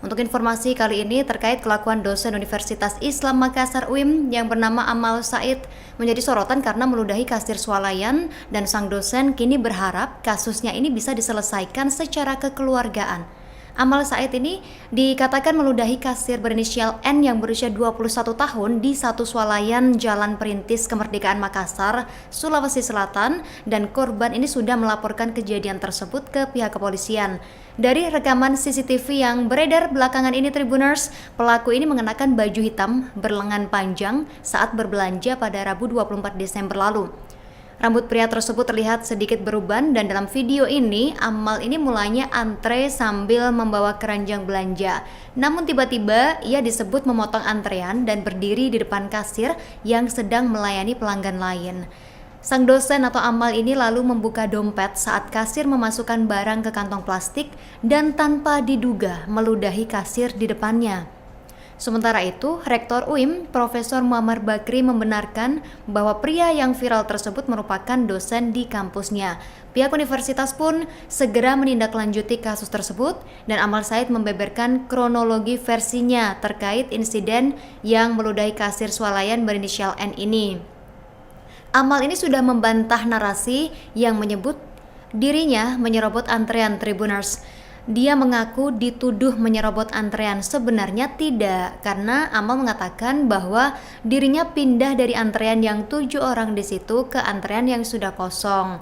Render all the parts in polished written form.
Untuk informasi kali ini terkait kelakuan dosen Universitas Islam Makassar UIM yang bernama Amal Said menjadi sorotan karena meludahi kasir swalayan, dan sang dosen kini berharap kasusnya ini bisa diselesaikan secara kekeluargaan. Amal Said ini dikatakan meludahi kasir berinisial N yang berusia 21 tahun di satu swalayan Jalan Perintis Kemerdekaan Makassar, Sulawesi Selatan, dan korban ini sudah melaporkan kejadian tersebut ke pihak kepolisian. Dari rekaman CCTV yang beredar belakangan ini Tribuners, pelaku ini mengenakan baju hitam berlengan panjang saat berbelanja pada Rabu 24 Desember lalu. Rambut pria tersebut terlihat sedikit beruban, dan dalam video ini Amal ini mulanya antre sambil membawa keranjang belanja. Namun tiba-tiba ia disebut memotong antrean dan berdiri di depan kasir yang sedang melayani pelanggan lain. Sang dosen atau Amal ini lalu membuka dompet saat kasir memasukkan barang ke kantong plastik dan tanpa diduga meludahi kasir di depannya. Sementara itu, Rektor UIM, Profesor Muammar Bakri membenarkan bahwa pria yang viral tersebut merupakan dosen di kampusnya. Pihak universitas pun segera menindaklanjuti kasus tersebut, dan Amal Said membeberkan kronologi versinya terkait insiden yang meludahi kasir swalayan berinisial N ini. Amal ini sudah membantah narasi yang menyebut dirinya menyerobot antrean Tribuners. Dia mengaku dituduh menyerobot antrean, sebenarnya tidak, karena Amal mengatakan bahwa dirinya pindah dari antrean yang 7 orang di situ ke antrean yang sudah kosong.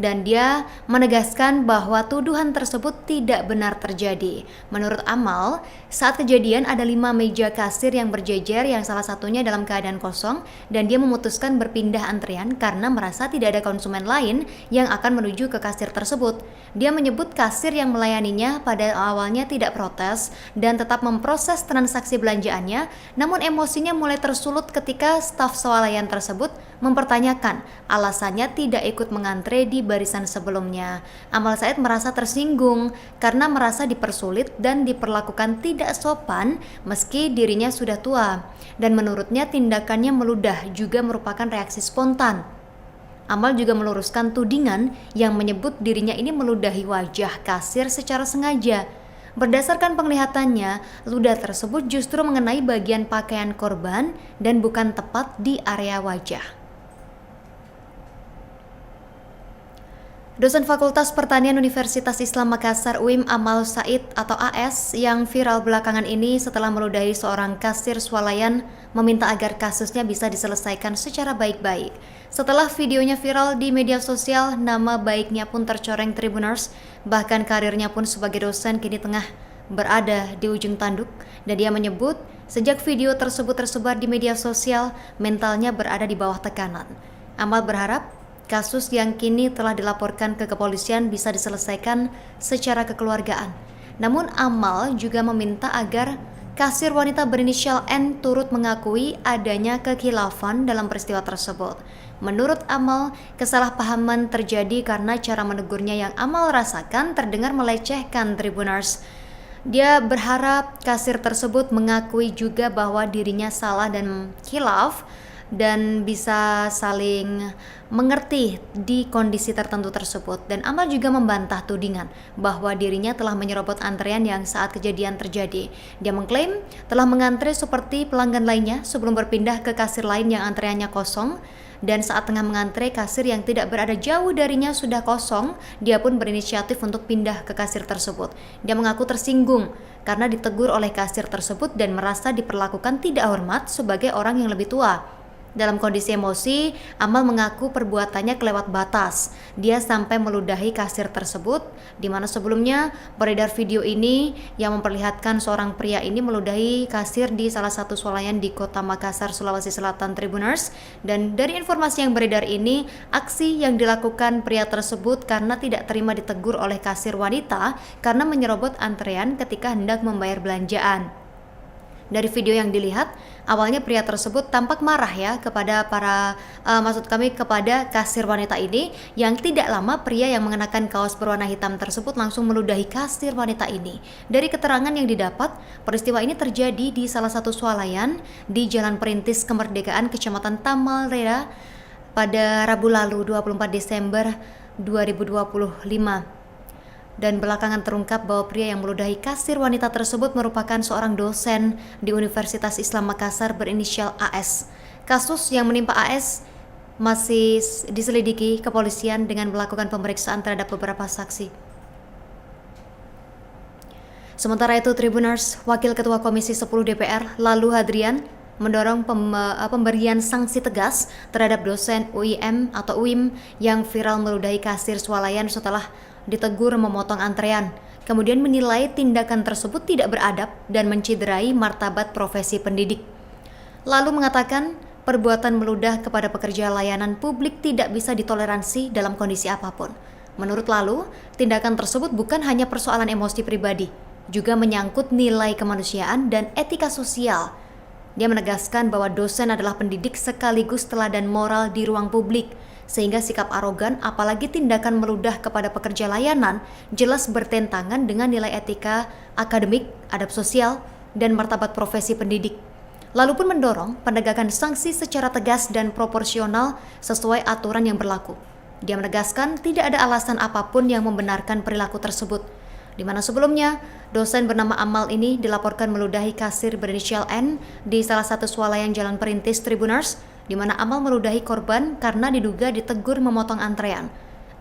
Dan dia menegaskan bahwa tuduhan tersebut tidak benar terjadi. Menurut Amal, saat kejadian ada 5 meja kasir yang berjejer yang salah satunya dalam keadaan kosong, dan dia memutuskan berpindah antrean karena merasa tidak ada konsumen lain yang akan menuju ke kasir tersebut. Dia menyebut kasir yang melayaninya pada awalnya tidak protes dan tetap memproses transaksi belanjaannya, namun emosinya mulai tersulut ketika staf swalayan tersebut mempertanyakan alasannya tidak ikut mengantre di barisan sebelumnya. Amal Said merasa tersinggung karena merasa dipersulit dan diperlakukan tidak sopan meski dirinya sudah tua, dan menurutnya tindakannya meludah juga merupakan reaksi spontan. Amal juga meluruskan tudingan yang menyebut dirinya ini meludahi wajah kasir secara sengaja. Berdasarkan penglihatannya, ludah tersebut justru mengenai bagian pakaian korban dan bukan tepat di area wajah. Dosen Fakultas Pertanian Universitas Islam Makassar UIM Amal Said atau AS yang viral belakangan ini setelah meludahi seorang kasir swalayan meminta agar kasusnya bisa diselesaikan secara baik-baik. Setelah videonya viral di media sosial, nama baiknya pun tercoreng Tribuners, bahkan karirnya pun sebagai dosen kini tengah berada di ujung tanduk, dan dia menyebut sejak video tersebut tersebar di media sosial, mentalnya berada di bawah tekanan. Amal berharap kasus yang kini telah dilaporkan ke kepolisian bisa diselesaikan secara kekeluargaan. Namun Amal juga meminta agar kasir wanita berinisial N turut mengakui adanya kekhilafan dalam peristiwa tersebut. Menurut Amal, kesalahpahaman terjadi karena cara menegurnya yang Amal rasakan terdengar melecehkan Tribuners. Dia berharap kasir tersebut mengakui juga bahwa dirinya salah dan khilaf, dan bisa saling mengerti di kondisi tertentu tersebut. Dan Amal juga membantah tudingan bahwa dirinya telah menyerobot antrean yang saat kejadian terjadi. Dia mengklaim telah mengantre seperti pelanggan lainnya sebelum berpindah ke kasir lain yang antreannya kosong, dan saat tengah mengantre kasir yang tidak berada jauh darinya sudah kosong, dia pun berinisiatif untuk pindah ke kasir tersebut. Dia mengaku tersinggung karena ditegur oleh kasir tersebut dan merasa diperlakukan tidak hormat sebagai orang yang lebih tua. Dalam kondisi emosi, Amal mengaku perbuatannya kelewat batas. Dia sampai meludahi kasir tersebut, di mana sebelumnya beredar video ini yang memperlihatkan seorang pria ini meludahi kasir di salah satu swalayan di Kota Makassar, Sulawesi Selatan Tribuners. Dan dari informasi yang beredar ini, aksi yang dilakukan pria tersebut karena tidak terima ditegur oleh kasir wanita karena menyerobot antrean ketika hendak membayar belanjaan. Dari video yang dilihat, awalnya pria tersebut tampak marah ya kepada kepada kasir wanita ini, yang tidak lama pria yang mengenakan kaos berwarna hitam tersebut langsung meludahi kasir wanita ini. Dari keterangan yang didapat, peristiwa ini terjadi di salah satu swalayan di Jalan Perintis Kemerdekaan, Kecamatan Tamal Rera pada Rabu lalu 24 Desember 2025. Dan belakangan terungkap bahwa pria yang meludahi kasir wanita tersebut merupakan seorang dosen di Universitas Islam Makassar berinisial AS. Kasus yang menimpa AS masih diselidiki kepolisian dengan melakukan pemeriksaan terhadap beberapa saksi. Sementara itu, Tribuners, Wakil Ketua Komisi 10 DPR, Lalu Hadrian, mendorong pemberian sanksi tegas terhadap dosen UIM atau UIM yang viral meludahi kasir swalayan setelah ditegur memotong antrean, kemudian menilai tindakan tersebut tidak beradab dan menciderai martabat profesi pendidik. Lalu mengatakan, perbuatan meludah kepada pekerja layanan publik tidak bisa ditoleransi dalam kondisi apapun. Menurut Lalu, tindakan tersebut bukan hanya persoalan emosi pribadi, juga menyangkut nilai kemanusiaan dan etika sosial. Dia menegaskan bahwa dosen adalah pendidik sekaligus teladan moral di ruang publik, sehingga sikap arogan apalagi tindakan meludah kepada pekerja layanan jelas bertentangan dengan nilai etika akademik, adab sosial, dan martabat profesi pendidik. Lalu pun mendorong penegakan sanksi secara tegas dan proporsional sesuai aturan yang berlaku. Dia menegaskan tidak ada alasan apapun yang membenarkan perilaku tersebut, di mana sebelumnya dosen bernama Amal ini dilaporkan meludahi kasir berinisial N di salah satu swalayan Jalan Perintis Tribuners, di mana Amal meludahi korban karena diduga ditegur memotong antrean.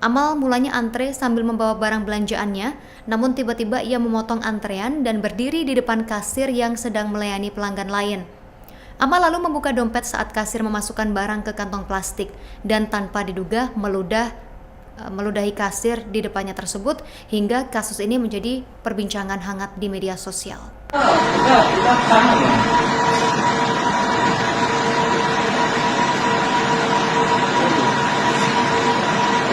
Amal mulanya antre sambil membawa barang belanjaannya, namun tiba-tiba ia memotong antrean dan berdiri di depan kasir yang sedang melayani pelanggan lain. Amal lalu membuka dompet saat kasir memasukkan barang ke kantong plastik dan tanpa diduga meludahi kasir di depannya tersebut, hingga kasus ini menjadi perbincangan hangat di media sosial.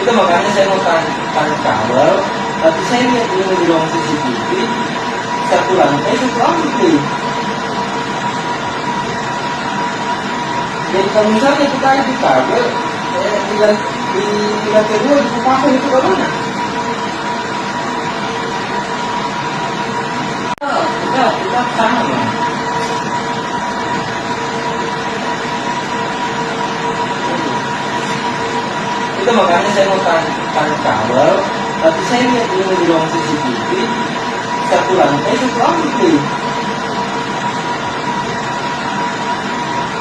Itu makanya saya mau tarik kawal, tapi saya lihat dulu di ruang CCTV, satu lantai. Jadi kalau misalnya kita di kabel, di lantai 2 di Kupasang itu ke mana? Kita sama. Itu makanya saya mau tarik kawal, tapi saya lihat dulu di ruang CCTV, satu lantai.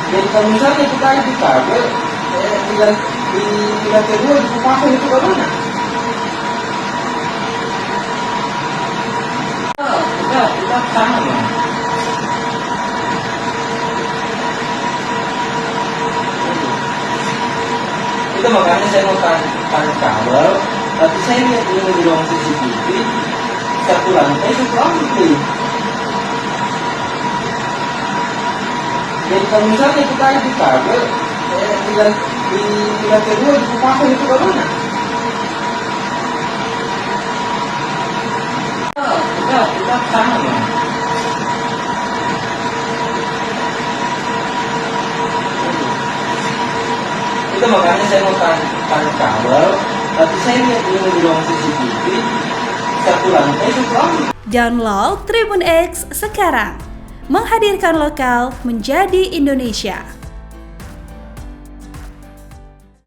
Jadi kalau misalnya kita di kabel, di lantai 2 di Kupasang itu ke mana? Kita sama. Itu makanya saya mau tarik kawal, tapi saya lihat dulu di ruang CCTV, satu lantai. Jadi kalau misalnya kita di kabel, di lantai 2 di Kupasang itu ke mana? Kita sama. Itu makanya saya mau tarik kawal, tapi saya lihat dulu di ruang CCTV, satu lantai. Download Tribun X sekarang, menghadirkan lokal menjadi Indonesia.